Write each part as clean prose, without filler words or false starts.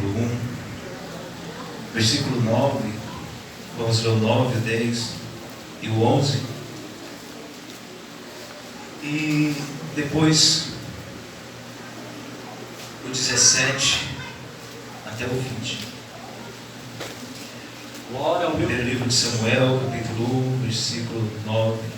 capítulo 1, versículo 9, vamos ler o 9, o 10 e o 11, e depois o 17 até o 20. Glória ao Primeiro livro de Samuel, capítulo 1, versículo 9.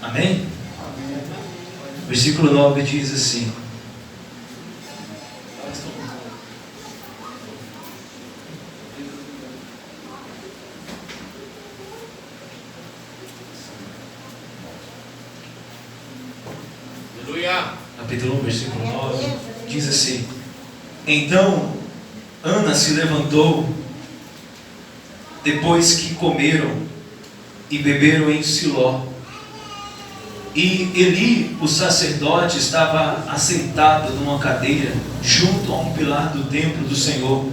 Amém? Versículo 9 diz assim: capítulo 1, versículo 9, diz assim: Então Ana se levantou depois que comeram e beberam em Siló. E Eli, o sacerdote, estava assentado numa cadeira junto a um pilar do templo do Senhor.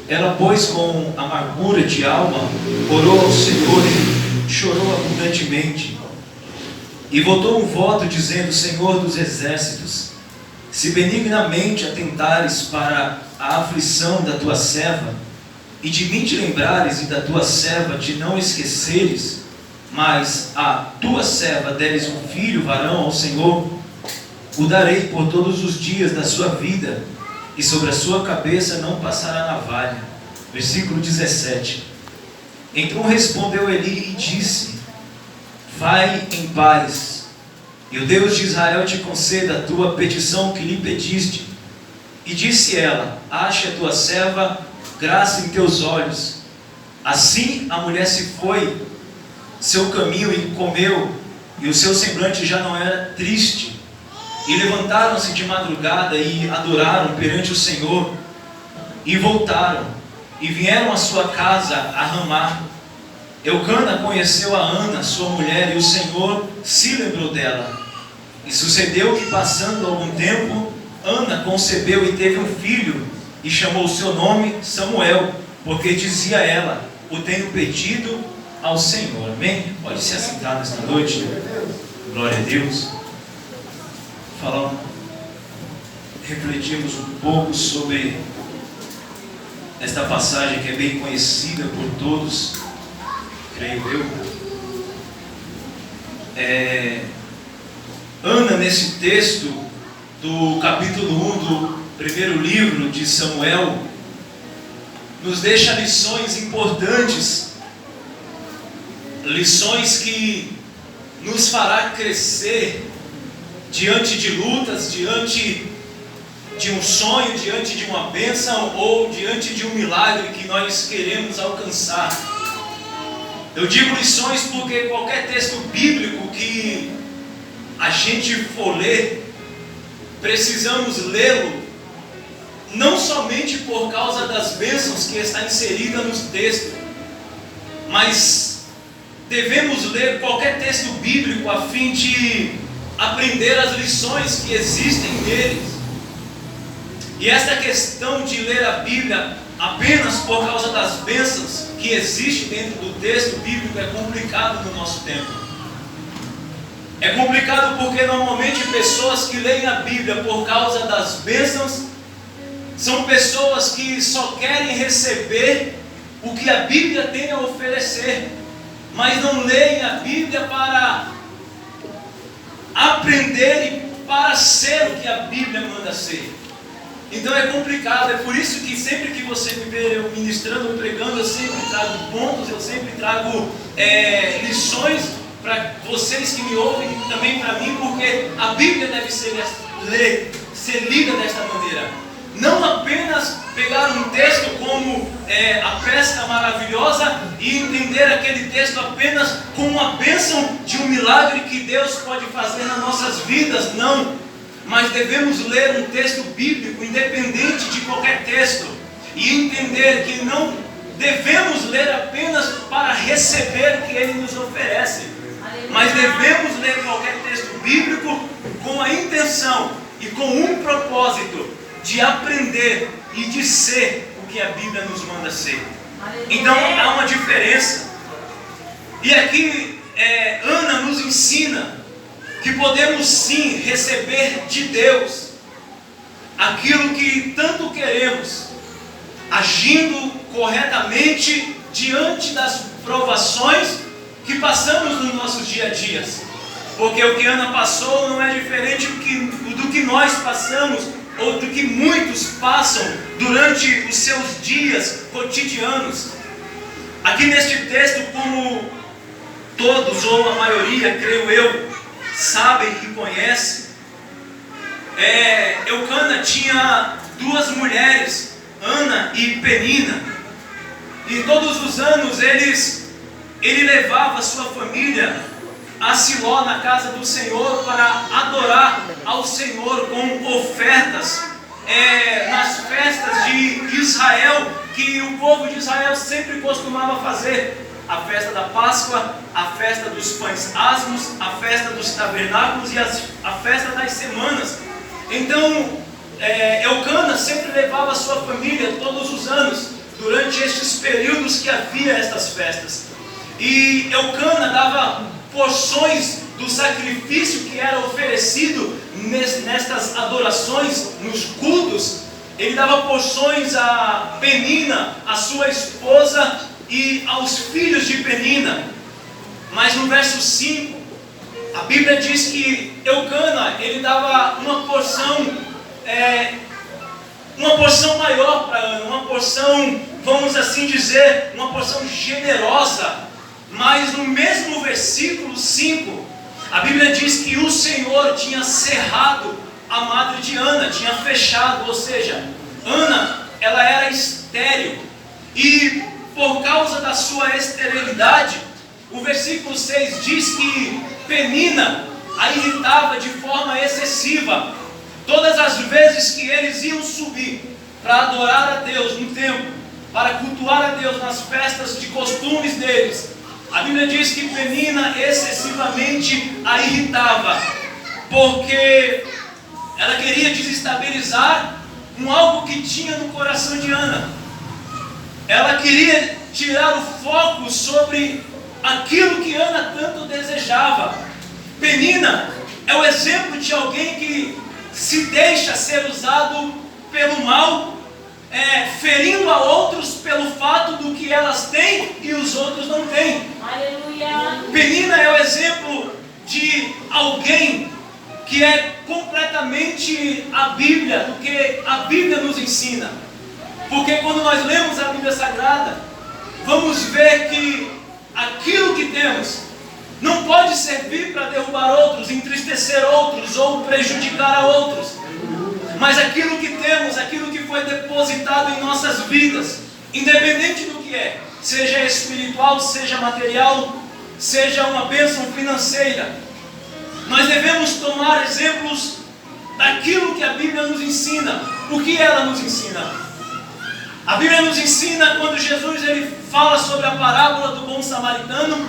Ela, pois, com amargura de alma, orou ao Senhor e chorou abundantemente. E votou um voto dizendo: Senhor dos exércitos, se benignamente atentares para a aflição da tua serva, e de mim te lembrares e da tua serva te não esqueceres, mas a tua serva deres um filho varão ao Senhor, o darei por todos os dias da sua vida, e sobre a sua cabeça não passará navalha. Versículo 17. Então respondeu Eli e disse: Vai em paz, e o Deus de Israel te conceda a tua petição que lhe pediste. E disse ela: Ache a tua serva graça em teus olhos. Assim a mulher se foi seu caminho e comeu, e o seu semblante já não era triste. E levantaram-se de madrugada e adoraram perante o Senhor, e voltaram, e vieram à sua casa a Ramá. Eucana conheceu a Ana, sua mulher, e o Senhor se lembrou dela. E sucedeu que, passando algum tempo, Ana concebeu e teve um filho, e chamou o seu nome Samuel, porque dizia ela: O tenho pedido ao Senhor. Amém? Pode se assentar nesta noite. Glória a Deus. Refletimos um pouco sobre esta passagem que é bem conhecida por todos, creio eu. Ana, nesse texto do capítulo 1 do primeiro livro de Samuel, nos deixa lições importantes, lições que nos fará crescer diante de lutas, diante de um sonho, diante de uma bênção ou diante de um milagre que nós queremos alcançar. Eu digo lições porque qualquer texto bíblico que a gente for ler, precisamos lê-lo não somente por causa das bênçãos que está inserida no texto, mas devemos ler qualquer texto bíblico a fim de aprender as lições que existem neles. E esta questão de ler a Bíblia apenas por causa das bênçãos que existem dentro do texto bíblico é complicado no nosso tempo. É complicado porque normalmente pessoas que leem a Bíblia por causa das bênçãos são pessoas que só querem receber o que a Bíblia tem a oferecer, mas não leem a Bíblia para aprender e para ser o que a Bíblia manda ser. Então é complicado. É por isso que sempre que você me vê eu ministrando ou pregando, eu sempre trago pontos, eu sempre trago lições para vocês que me ouvem e também para mim, porque a Bíblia deve ser lida desta maneira. Não apenas pegar um texto como a pesca maravilhosa e entender aquele texto apenas como uma bênção de um milagre que Deus pode fazer nas nossas vidas, não. Mas devemos ler um texto bíblico, independente de qualquer texto, e entender que não devemos ler apenas para receber o que Ele nos oferece. Mas devemos ler qualquer texto bíblico com a intenção e com um propósito de aprender e de ser o que a Bíblia nos manda ser. Então há uma diferença. E aqui Ana nos ensina que podemos sim receber de Deus aquilo que tanto queremos, agindo corretamente diante das provações que passamos nos nossos dia a dias. Porque o que Ana passou não é diferente do que nós passamos, ou do que muitos passam durante os seus dias cotidianos. Aqui neste texto, como todos ou a maioria, creio eu, sabem e conhecem, Eucana tinha duas mulheres, Ana e Penina, e todos os anos ele levava sua família a Siló, na casa do Senhor, para adorar ao Senhor com ofertas nas festas de Israel, que o povo de Israel sempre costumava fazer: a festa da Páscoa, a festa dos pães asmos, a festa dos tabernáculos e a festa das semanas. Então Eucana sempre levava a sua família todos os anos, durante estes períodos que havia estas festas. E Eucana dava porções do sacrifício que era oferecido nestas adorações, nos cultos. Ele dava porções a Penina, a sua esposa, e aos filhos de Penina. Mas no verso 5, a Bíblia diz que Eucana, ele dava uma porção maior para Ana, uma porção, vamos assim dizer, uma porção generosa. Mas no mesmo versículo 5, a Bíblia diz que o Senhor tinha cerrado a madre de Ana, tinha fechado, ou seja, Ana, ela era estéril, e por causa da sua esterilidade, o versículo 6 diz que Penina a irritava de forma excessiva. Todas as vezes que eles iam subir para adorar a Deus no templo, para cultuar a Deus nas festas de costumes deles, a Bíblia diz que Penina excessivamente a irritava, porque ela queria desestabilizar algo que tinha no coração de Ana. Ela queria tirar o foco sobre aquilo que Ana tanto desejava. Penina é o exemplo de alguém que se deixa ser usado pelo mal, ferindo a outros pelo fato do que elas têm e os outros não têm. Aleluia. Penina é o exemplo de alguém que é completamente a Bíblia, do que a Bíblia nos ensina. Porque quando nós lemos a Bíblia Sagrada, vamos ver que aquilo que temos não pode servir para derrubar outros, entristecer outros ou prejudicar a outros. Mas aquilo que temos, aquilo que foi depositado em nossas vidas, independente do que seja espiritual, seja material, seja uma bênção financeira, nós devemos tomar exemplos daquilo que a Bíblia nos ensina. O que ela nos ensina? A Bíblia nos ensina, quando Jesus fala sobre a parábola do bom samaritano,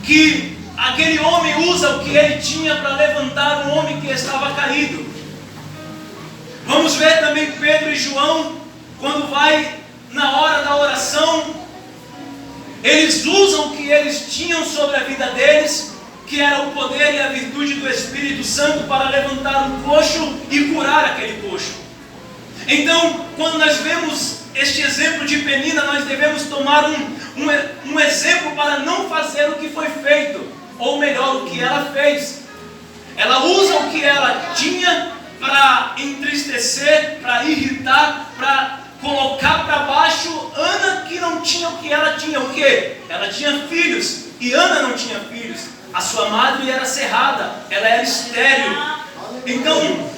que aquele homem usa o que ele tinha para levantar um homem que estava caído. Vamos ver também Pedro e João, quando vai na hora da oração, eles usam o que eles tinham sobre a vida deles, que era o poder e a virtude do Espírito Santo, para levantar um coxo e curar aquele coxo. Então, quando nós vemos este exemplo de Penina, nós devemos tomar um exemplo para não fazer o que foi feito, ou melhor, o que ela fez. Ela usa o que ela tinha para entristecer, para irritar, para colocar para baixo Ana, que não tinha o que ela tinha. O quê? Ela tinha filhos, e Ana não tinha filhos. A sua madre era cerrada, ela era estéril. Então,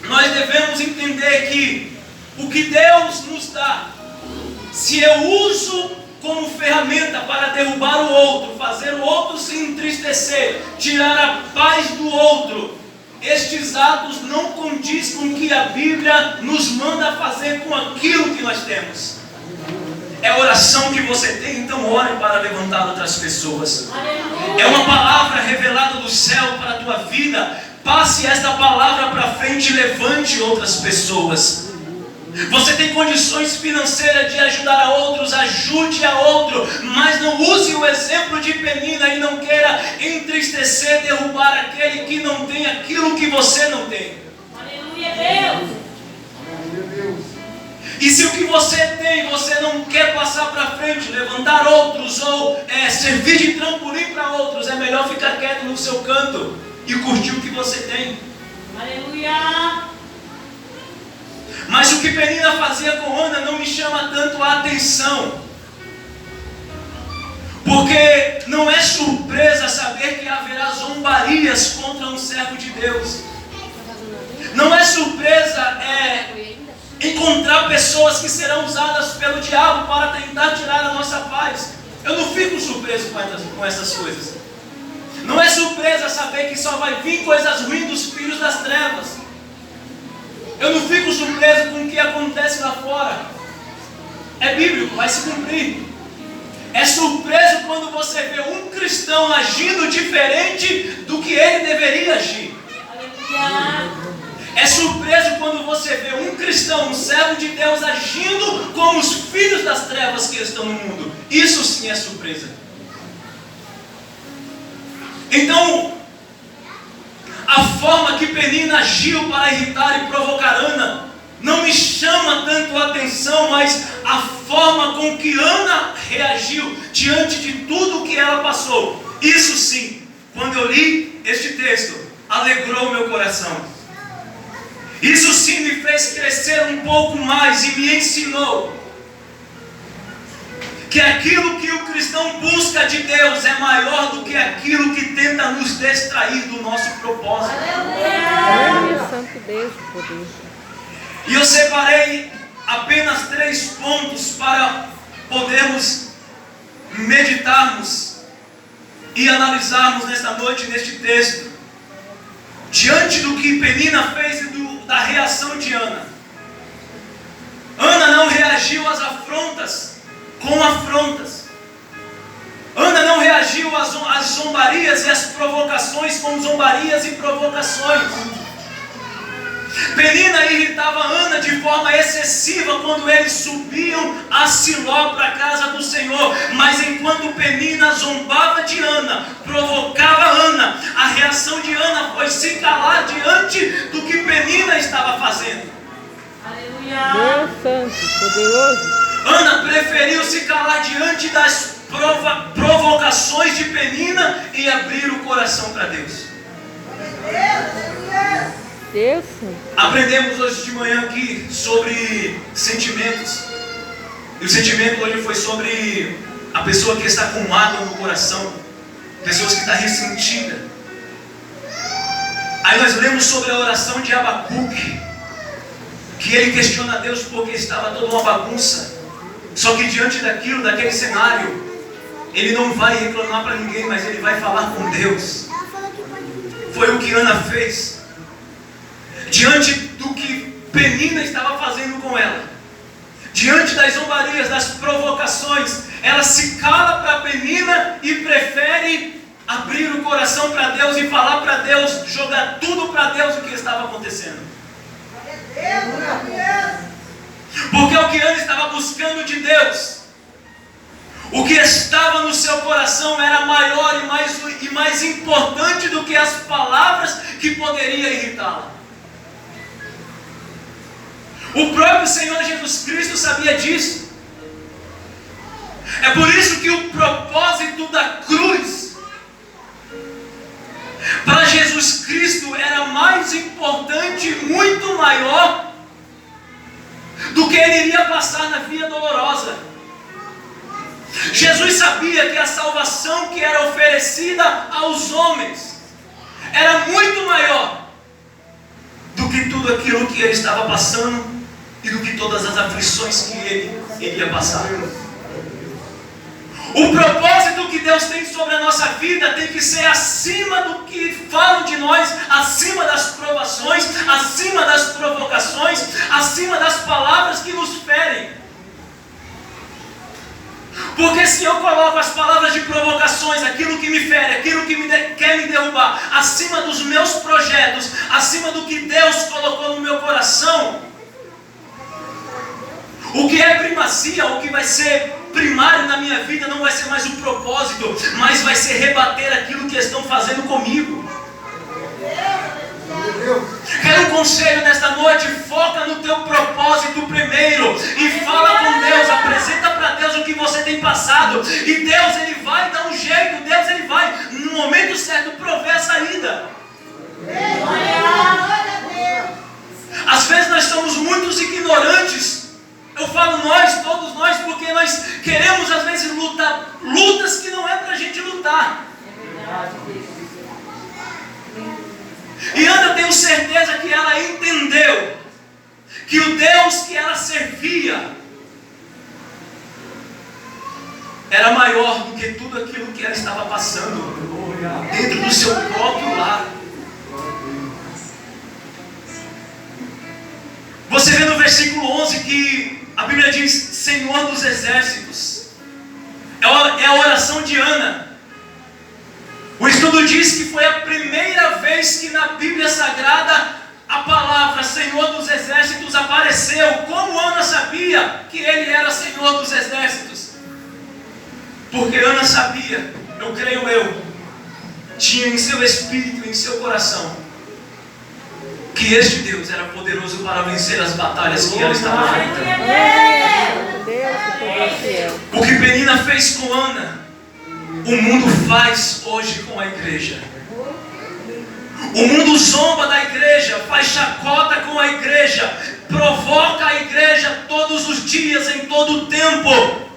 nós devemos entender que o que Deus nos dá, se eu uso como ferramenta para derrubar o outro, fazer o outro se entristecer, tirar a paz do outro, estes atos não condiz com o que a Bíblia nos manda fazer com aquilo que nós temos. É a oração que você tem, então ore para levantar outras pessoas. É uma palavra revelada do céu para a tua vida. Passe esta palavra para frente e levante outras pessoas. Você tem condições financeiras de ajudar a outros, ajude a outro, mas não use o exemplo de Penina e não queira entristecer, derrubar aquele que não tem aquilo que você não tem. Aleluia, Deus. E se o que você tem, você não quer passar para frente, levantar outros ou servir de trampolim para outros, é melhor ficar quieto no seu canto e curtir o que você tem. Aleluia. Mas o que Penina fazia com Ana não me chama tanto a atenção. Porque não é surpresa saber que haverá zombarias contra um servo de Deus. Não é surpresa encontrar pessoas que serão usadas pelo diabo para tentar tirar a nossa paz. Eu não fico surpreso com essas coisas. Não é surpresa saber que só vai vir coisas ruins dos filhos das trevas. Eu não fico surpreso com o que acontece lá fora. É bíblico, vai se cumprir. É surpreso quando você vê um cristão agindo diferente do que ele deveria agir. É surpreso quando você vê um cristão, um servo de Deus, agindo como os filhos das trevas que estão no mundo. Isso sim é surpresa. Então, a forma que Penina agiu para irritar e provocar Ana não me chama tanto a atenção, mas a forma com que Ana reagiu diante de tudo que ela passou. Isso sim, quando eu li este texto, alegrou meu coração. Isso sim me fez crescer um pouco mais e me ensinou que aquilo que o cristão busca de Deus é maior do que aquilo que tenta nos distrair do nosso propósito. Aleluia, Santo Deus, poder. E eu separei apenas 3 pontos para podermos meditarmos e analisarmos nesta noite, neste texto, diante do que Penina fez e da reação de Ana. Ana não reagiu às afrontas com afrontas. Ana não reagiu às zombarias e às provocações com zombarias e provocações. Penina irritava Ana de forma excessiva quando eles subiam a Siló para a casa do Senhor. Mas enquanto Penina zombava de Ana, provocava Ana, a reação de Ana foi se calar diante do que Penina estava fazendo. Aleluia. Deus Santo, poderoso. Ana preferiu se calar diante das provocações de Penina e abrir o coração para Deus. Deus Santo. Aprendemos hoje de manhã aqui sobre sentimentos. E o sentimento hoje foi sobre a pessoa que está com mágoa no coração, pessoas que estão ressentidas. Aí nós lemos sobre a oração de Abacuque, que ele questiona a Deus porque estava toda uma bagunça. Só que diante daquilo, daquele cenário, ele não vai reclamar para ninguém, mas ele vai falar com Deus. Foi o que Ana fez. Diante do que Penina estava fazendo com ela, diante das zombarias, das provocações, ela se cala para Penina e prefere abrir o coração para Deus e falar para Deus, jogar tudo para Deus o que estava acontecendo. Porque o que Ana estava buscando de Deus, o que estava no seu coração era maior e mais importante do que as palavras que poderiam irritá-la. O próprio Senhor Jesus Cristo sabia disso. É por isso que o propósito da cruz para Jesus Cristo era mais importante, muito maior do que ele iria passar na via dolorosa. Jesus sabia que a salvação que era oferecida aos homens era muito maior do que tudo aquilo que ele estava passando e do que todas as aflições que ele iria passar. O propósito que Deus tem sobre a nossa vida tem que ser acima do que falam de nós, acima das provações, acima das provocações, acima das palavras que nos ferem. Porque se eu coloco as palavras de provocações, aquilo que me fere, aquilo que quer me derrubar, acima dos meus projetos, acima do que Deus colocou no meu coração, o que é primazia, o que vai ser primário na minha vida não vai ser mais o propósito, mas vai ser rebater aquilo que estão fazendo comigo. Quero um conselho nesta noite: foca no teu propósito primeiro e fala com Deus, apresenta para Deus o que você tem passado, e Deus ele vai dar um jeito, Deus ele vai no momento certo prover a saída. Às vezes nós somos muitos ignorantes. Eu falo nós, todos nós, porque nós queremos às vezes lutar lutas que não é para a gente lutar. E Ana, eu tenho certeza que ela entendeu que o Deus que ela servia era maior do que tudo aquilo que ela estava passando dentro do seu próprio lar. Você vê no versículo 11 que a Bíblia diz: Senhor dos Exércitos. É a oração de Ana. O estudo diz que foi a primeira vez que na Bíblia Sagrada a palavra Senhor dos Exércitos apareceu. Como Ana sabia que ele era Senhor dos Exércitos? Porque Ana sabia, eu creio tinha em seu espírito, em seu coração, que este Deus era poderoso para vencer as batalhas que ela estava enfrentando. O que Penina fez com Ana, o mundo faz hoje com a igreja. O mundo zomba da igreja, faz chacota com a igreja, provoca a igreja todos os dias, em todo o tempo.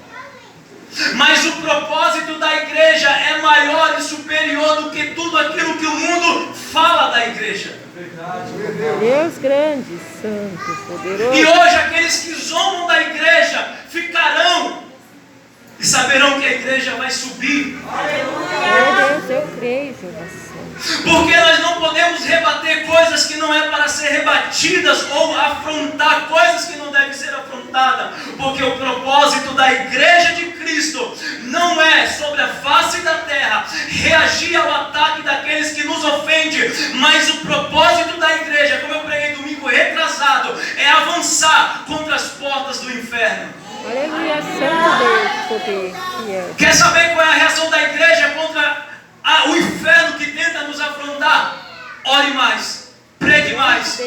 Mas o propósito da igreja é maior e superior do que tudo aquilo que o mundo fala da igreja. Deus grande, santo, poderoso. E hoje aqueles que zombam da igreja ficarão e saberão que a igreja vai subir. Meu Deus, eu creio, Jeová. Porque nós não podemos rebater coisas que não é para ser rebatidas, ou afrontar coisas que não devem ser afrontadas. Porque o propósito da igreja de Cristo não é sobre a face da terra reagir ao ataque daqueles que nos ofendem, mas o propósito da igreja, como eu preguei domingo retrasado, é avançar contra as portas do inferno. Aleluia, santo Deus, poder, fiel. Quer saber qual é a reação da igreja contra o inferno que tenta nos afrontar? Ore mais, pregue mais,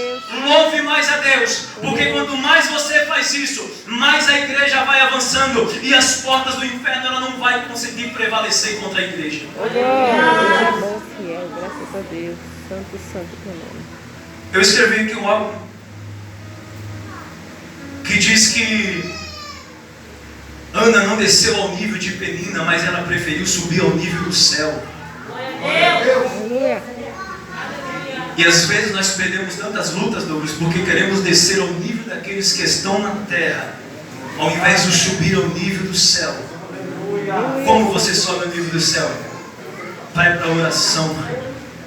louve mais a Deus, porque quanto mais você faz isso, mais a igreja vai avançando e as portas do inferno ela não vai conseguir prevalecer contra a igreja. Deus é bom, fiel, graças a Deus, santo, santo teu nome. Eu escrevi aqui um álbum que diz que Ana não desceu ao nível de Penina, mas ela preferiu subir ao nível do céu. Aleluia. E às vezes nós perdemos tantas lutas, Douglas, porque queremos descer ao nível daqueles que estão na terra, ao invés de subir ao nível do céu. Como você sobe ao nível do céu? Vai para a oração.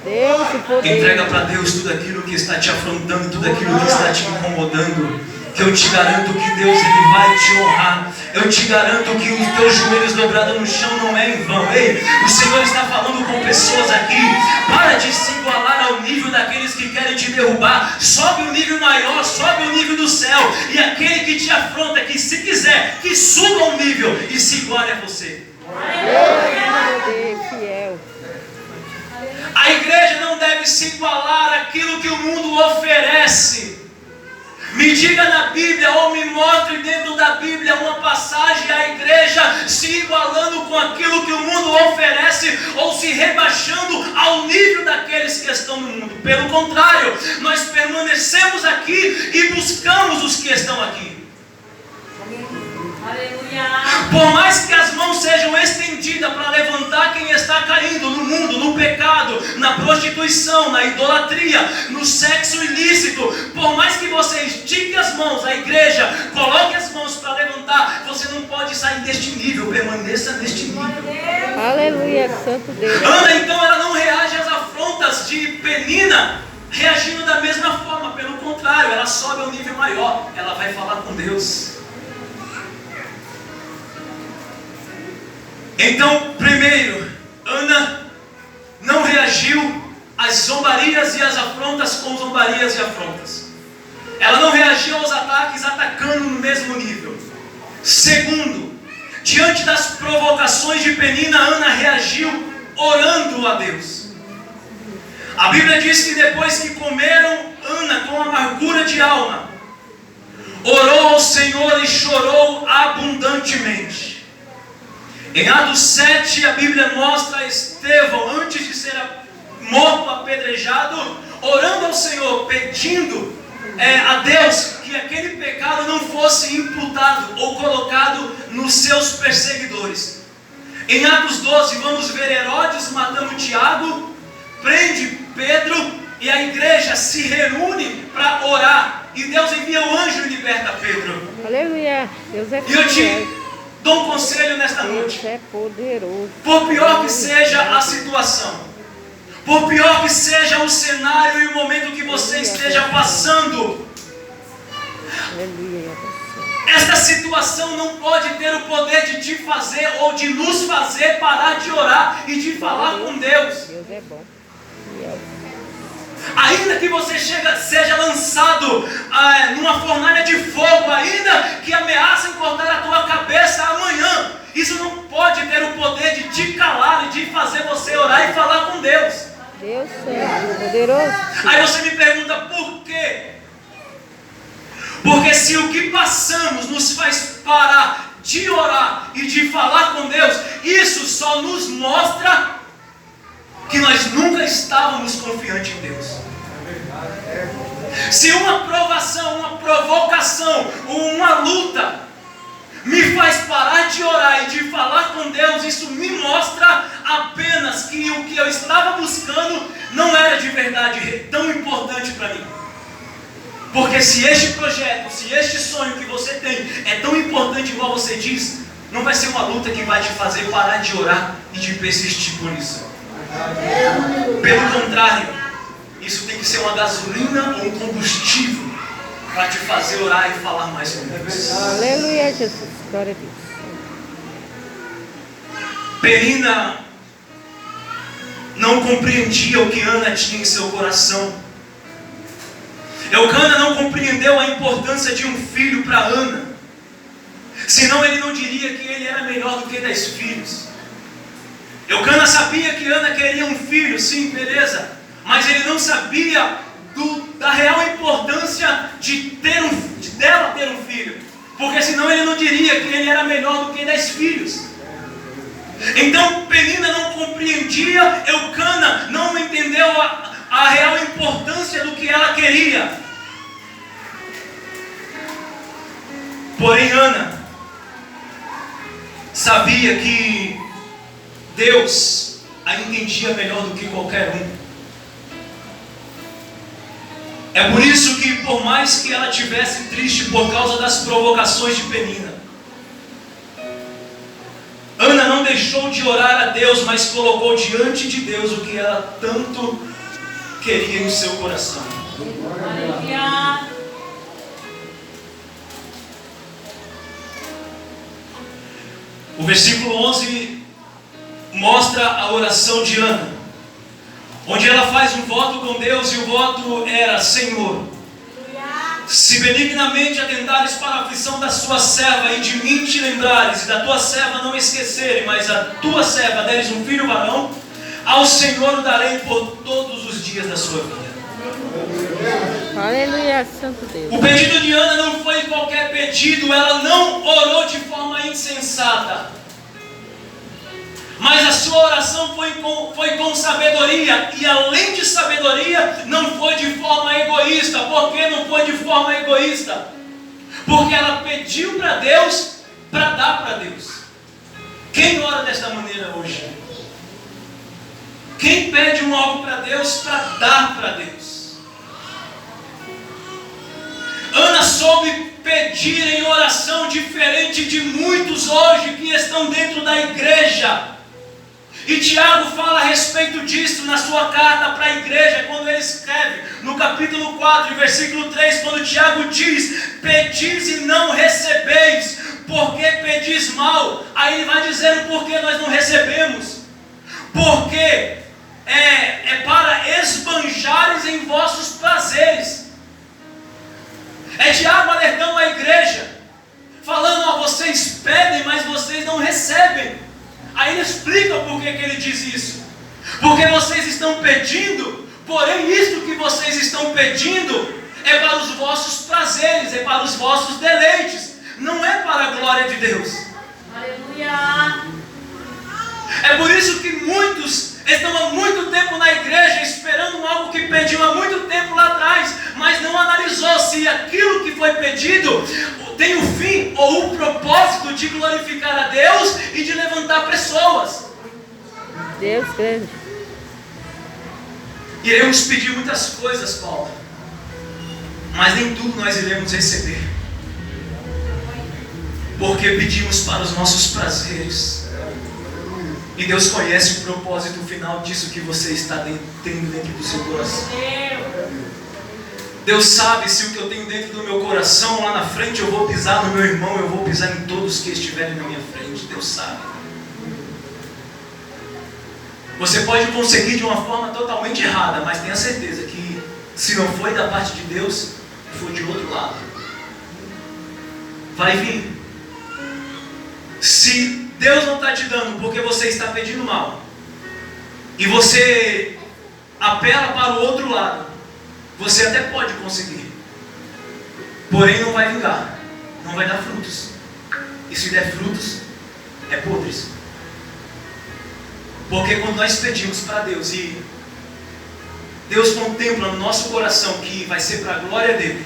Deus, o poder. Entrega para Deus tudo aquilo que está te afrontando, tudo aquilo que está te incomodando. Que eu te garanto que Deus ele vai te honrar. Eu te garanto que os teus joelhos dobrados no chão não é em vão. Ei, o Senhor está falando com pessoas aqui. Para de se igualar ao nível daqueles que querem te derrubar. Sobe um nível maior, sobe o nível do céu. E aquele que te afronta, que se quiser, que suba um nível e se iguale a você. Deus, poder, fiel. A igreja não deve se igualar àquilo que o mundo oferece. Me diga na Bíblia ou me mostre dentro da Bíblia uma passagem a igreja se igualando com aquilo que o mundo oferece ou se rebaixando ao nível daqueles que estão no mundo. Pelo contrário, nós permanecemos aqui e buscamos os que estão aqui. Por mais que as mãos sejam estendidas para levantar quem está caindo no mundo, no pecado, na prostituição, na idolatria, no sexo ilícito, por mais que você estique as mãos, a igreja coloque as mãos para levantar, você não pode sair deste nível, permaneça neste nível. Aleluia, santo Deus. Ana então ela não reage às afrontas de Penina reagindo da mesma forma, pelo contrário, ela sobe ao nível maior, ela vai falar com Deus. Então, primeiro, Ana não reagiu às zombarias e às afrontas com zombarias e afrontas. Ela não reagiu aos ataques atacando no mesmo nível. Segundo, diante das provocações de Penina, Ana reagiu orando a Deus. A Bíblia diz que depois que comeram, Ana, com amargura de alma, orou ao Senhor e chorou abundantemente. Em Atos 7, a Bíblia mostra Estevão, antes de ser morto, apedrejado, orando ao Senhor, pedindo a Deus que aquele pecado não fosse imputado ou colocado nos seus perseguidores. Em Atos 12, vamos ver Herodes matando Tiago, prende Pedro e a igreja se reúne para orar. E Deus envia o anjo e liberta Pedro. Aleluia. Deus é E eu te fiel. dou um conselho nesta Deus noite. é poderoso. Por pior que seja a situação, por pior que seja o cenário e o momento que você esteja passando, Aleluia. esta situação não pode ter o poder de te fazer ou de nos fazer parar de orar e de falar com Deus. Deus é bom. Fiel. Ainda que você seja lançado numa fornalha de fogo, ainda que ameacem cortar a tua cabeça amanhã, isso não pode ter o poder de te calar e de fazer você orar e falar com Deus. Deus é poderoso. Aí você me pergunta por quê? Porque se o que passamos nos faz parar de orar e de falar com Deus, isso só nos mostra que nós nunca estávamos confiantes em Deus. Se uma provação, uma provocação ou uma luta me faz parar de orar e de falar com Deus, isso me mostra apenas que o que eu estava buscando não era de verdade tão importante para mim. Porque se este projeto, se este sonho que você tem é tão importante igual você diz, não vai ser uma luta que vai te fazer parar de orar e de persistir por isso. Pelo contrário, isso tem que ser uma gasolina ou um combustível para te fazer orar e falar mais com Deus. Aleluia, Jesus. Glória a Deus. Penina não compreendia o que Ana tinha em seu coração. Eucana não compreendeu a importância de um filho para Ana. Senão ele não diria que ele era melhor do que 10 filhos. Eucana sabia que Ana queria um filho, sim, beleza. Mas ele não sabia da real importância dela ter um filho. Porque senão ele não diria que ele era melhor do que 10 filhos. Então Penina não compreendia, Eucana não entendeu a real importância do que ela queria. Porém Ana sabia que Deus a entendia melhor do que qualquer um. É por isso que, por mais que ela estivesse triste por causa das provocações de Penina, Ana não deixou de orar a Deus, mas colocou diante de Deus o que ela tanto queria em seu coração. Aleluia. O versículo 11 mostra a oração de Ana, onde ela faz um voto com Deus, e o voto era: Senhor, se benignamente atentares para a aflição da sua serva, e de mim te lembrares, e da tua serva não esqueceres, mas a tua serva deres um filho varão, ao Senhor o darei por todos os dias da sua vida. Aleluia, Santo Deus. O pedido de Ana não foi qualquer pedido, ela não orou de forma insensata. Mas a sua oração foi com sabedoria, e além de sabedoria, não foi de forma egoísta. Por que não foi de forma egoísta? Porque ela pediu para Deus, para dar para Deus. Quem ora desta maneira hoje? Quem pede algo para Deus, para dar para Deus? Ana soube pedir em oração, diferente de muitos hoje que estão dentro da igreja. E Tiago fala a respeito disso na sua carta para a igreja, quando ele escreve no capítulo 4, versículo 3, quando Tiago diz: pedis e não recebeis, por que pedis mal? Aí ele vai dizer o porquê nós não recebemos. Porque é para esbanjares em vossos prazeres. É Tiago alertando a igreja, falando: vocês pedem, mas vocês não recebem. Aí ele explica o porquê que ele diz isso. Porque vocês estão pedindo, porém isto que vocês estão pedindo é para os vossos prazeres, é para os vossos deleites, não é para a glória de Deus. Aleluia. É por isso que muitos estão há muito tempo na igreja esperando algo que pediam há muito tempo lá atrás, mas não analisou se aquilo que foi pedido tem o fim ou o propósito de glorificar a Deus e de levantar pessoas. Deus grande. Iremos pedir muitas coisas, Paulo, mas nem tudo nós iremos receber, porque pedimos para os nossos prazeres. E Deus conhece o propósito final disso que você está tendo dentro do seu coração. Deus sabe se o que eu tenho dentro do meu coração, lá na frente eu vou pisar no meu irmão, eu vou pisar em todos que estiverem na minha frente. Deus sabe. Você pode conseguir de uma forma totalmente errada, mas tenha certeza que se não foi da parte de Deus, foi de outro lado. Vai vir. Se Deus não está te dando porque você está pedindo mal, e você apela para o outro lado, você até pode conseguir, porém não vai vingar, não vai dar frutos. E se der frutos, é podres. Porque quando nós pedimos para Deus e Deus contempla no nosso coração que vai ser para a glória dele,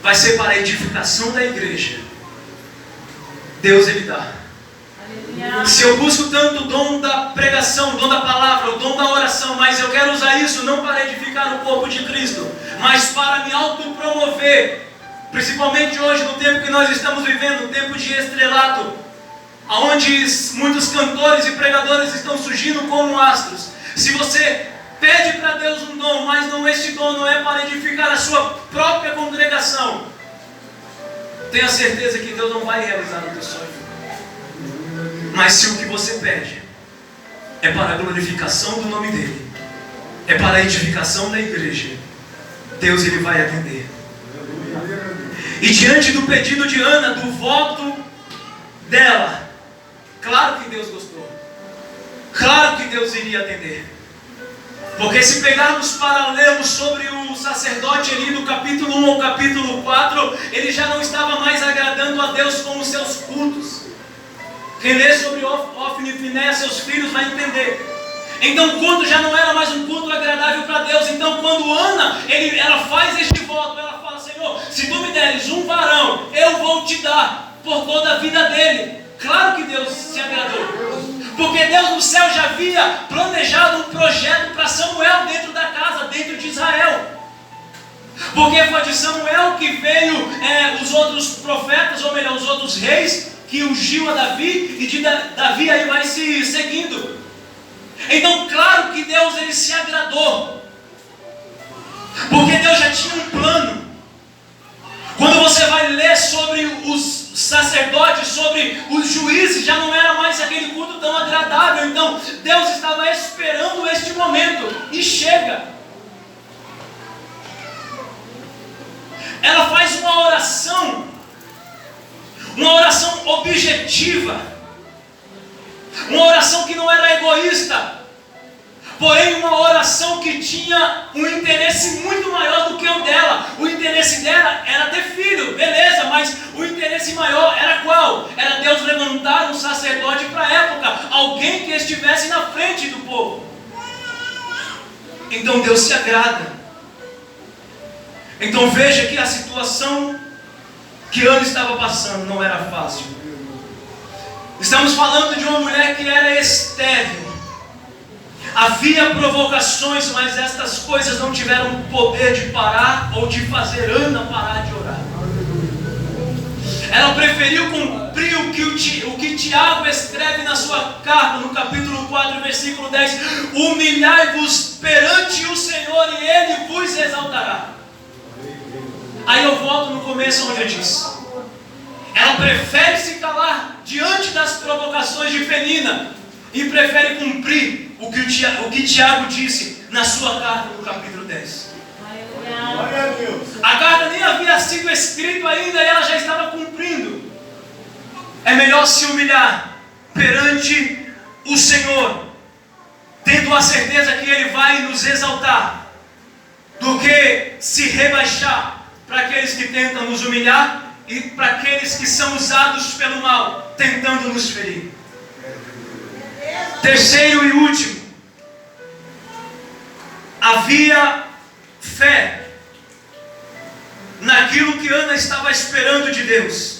vai ser para a edificação da igreja, Deus ele dá. Se eu busco tanto o dom da pregação, o dom da palavra, o dom da oração, mas eu quero usar isso não para edificar o corpo de Cristo, mas para me autopromover, principalmente hoje no tempo que nós estamos vivendo, um tempo de estrelato, onde muitos cantores e pregadores estão surgindo como astros. Se você pede para Deus um dom, mas este dom não é para edificar a sua própria congregação, tenha certeza que Deus não vai realizar o teu sonho. Mas se o que você pede é para a glorificação do nome dele, é para a edificação da igreja, Deus ele vai atender. E diante do pedido de Ana, do voto dela, claro que Deus gostou, claro que Deus iria atender. Porque se pegarmos para lermos sobre o sacerdote ali do capítulo 1 ao capítulo 4, ele já não estava mais agradando a Deus com os seus cultos. Quem lê sobre Ofni e Finéias, seus filhos, vai entender. Então o culto já não era mais um culto agradável para Deus. Então quando Ana, ela faz este voto, ela fala: Senhor, se tu me deres um varão, eu vou te dar por toda a vida dele. Claro que Deus se agradou, porque Deus no céu já havia planejado um projeto para Samuel dentro da casa, dentro de Israel. Porque foi de Samuel que veio os outros profetas, ou melhor, os outros reis, que ungiu a Davi, e de Davi aí vai se seguindo. Então claro que Deus ele se agradou, porque Deus já tinha um plano. Quando você vai ler sobre os sacerdotes, sobre os juízes, já não era mais aquele culto tão agradável. Então Deus estava esperando este momento, e chega. Ela faz uma oração objetiva, uma oração que não era egoísta, porém uma oração que tinha um interesse muito maior do que o dela. O interesse dela era ter filho, beleza, mas o interesse maior era qual? Era Deus levantar um sacerdote para a época, alguém que estivesse na frente do povo. Então Deus se agrada. Então veja que a situação que Ana estava passando não era fácil. Estamos falando de uma mulher que era estéril. Havia provocações, mas estas coisas não tiveram o poder de parar ou de fazer Ana parar de orar. Ela preferiu cumprir o que Tiago escreve na sua carta, no capítulo 4, versículo 10: humilhai-vos perante o Senhor e Ele vos exaltará. Aí eu volto no começo onde eu disse: ela prefere se calar diante das provocações de Penina e prefere cumprir o que Tiago disse na sua carta no capítulo 10. Glória a Deus. A carta nem havia sido escrita ainda e ela já estava cumprindo. É melhor se humilhar perante o Senhor, tendo a certeza que Ele vai nos exaltar, do que se rebaixar para aqueles que tentam nos humilhar e para aqueles que são usados pelo mal, tentando nos ferir. Terceiro e último, havia fé naquilo que Ana estava esperando de Deus.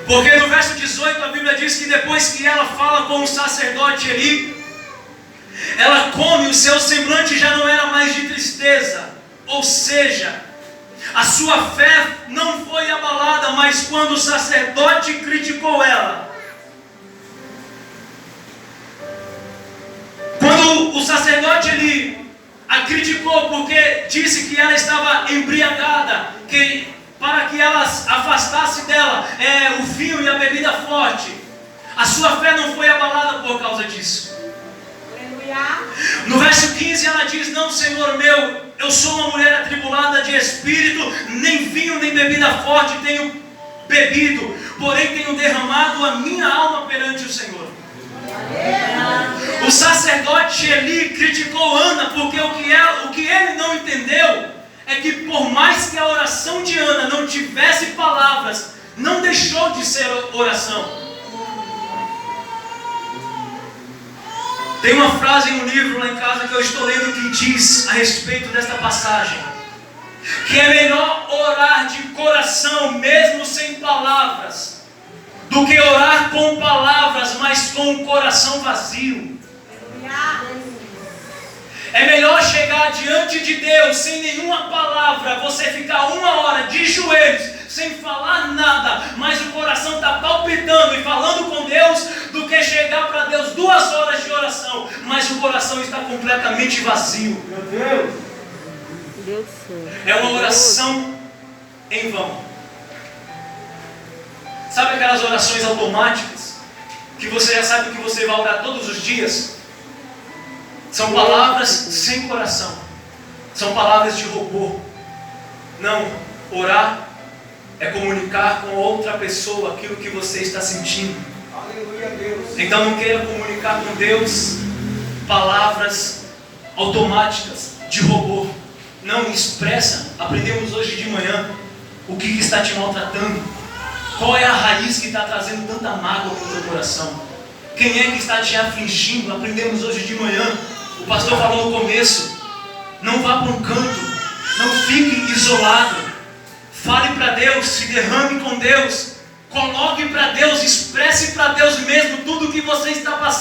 Porque no verso 18 a Bíblia diz que depois que ela fala com o sacerdote Eli, ela come, o seu semblante já não era mais de tristeza. Ou seja, a sua fé não foi abalada, mas quando o sacerdote criticou ela, quando o sacerdote Eli a criticou porque disse que ela estava embriagada, para que ela afastasse dela o vinho e a bebida forte, a sua fé não foi abalada por causa disso. No verso 15 ela diz: não, Senhor meu, eu sou uma mulher atribulada de espírito, nem vinho nem bebida forte tenho bebido, porém tenho derramado a minha alma perante o Senhor. O sacerdote Eli criticou Ana porque o que ele não entendeu é que por mais que a oração de Ana não tivesse palavras, não deixou de ser oração. Tem uma frase em um livro lá em casa que eu estou lendo que diz a respeito desta passagem, que é melhor orar de coração mesmo sem palavras, do que orar com palavras, mas com o coração vazio. É melhor chegar diante de Deus sem nenhuma palavra, você ficar 1 hora de joelhos, sem falar nada, mas o coração está palpitando e falando com Deus, do que chegar para Deus 2 horas de oração, mas o coração está completamente vazio. Meu Deus! É uma oração em vão. Sabe aquelas orações automáticas, que você já sabe que você vai orar todos os dias? São palavras sem coração. São palavras de robô. Não, orar é comunicar com outra pessoa aquilo que você está sentindo. Aleluia, Deus. Então não queira comunicar com Deus palavras automáticas de robô. Não, expressa. Aprendemos hoje de manhã o que está te maltratando. Qual é a raiz que está trazendo tanta mágoa para o teu coração? Quem é que está te afligindo? Aprendemos hoje de manhã. O pastor falou no começo: não vá para um canto, não fique isolado. Fale para Deus, se derrame com Deus, coloque para Deus, expresse para Deus mesmo tudo o que você está passando.